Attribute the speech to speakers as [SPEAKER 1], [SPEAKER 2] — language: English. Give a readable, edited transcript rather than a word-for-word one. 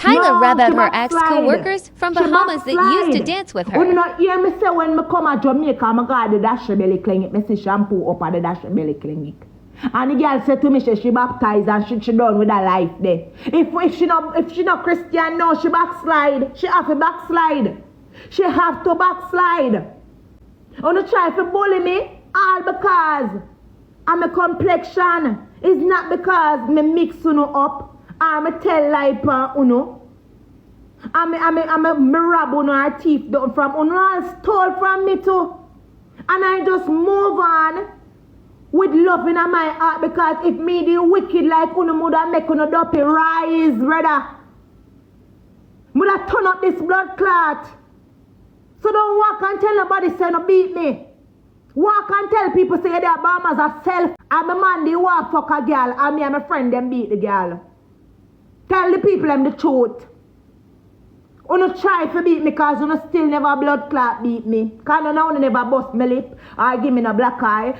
[SPEAKER 1] Kyla read about her
[SPEAKER 2] backslide.
[SPEAKER 1] ex-co-workers from
[SPEAKER 2] She
[SPEAKER 1] Bahamas that used to
[SPEAKER 2] backslide.
[SPEAKER 1] dance with
[SPEAKER 2] You
[SPEAKER 1] her.
[SPEAKER 2] not hear me say when me come to Jamaica, I got the dash belly clinic. Me see shampoo up at the dash belly clinic. And the girl said to me, she baptized and she done with her life there. If she not Christian, no, she backslide. She have to backslide. She have to backslide. You try to bully me, all because I'm a complexion. It's not because me mix up or me tell lie for I'm a rob her teeth down from all stole from me too. And I just move on with love in my heart, because if me the wicked like woulda make dopey rise, brother. Woulda turn up this blood clot. So don't walk and tell nobody say no beat me. Walk and tell people say their bombers are self. I'm a man they walk fuck a girl and me and my friend them beat the girl. Tell the people them the truth. You try to beat me because you still never blood clot beat me. Because you never bust my lip or give me a black eye.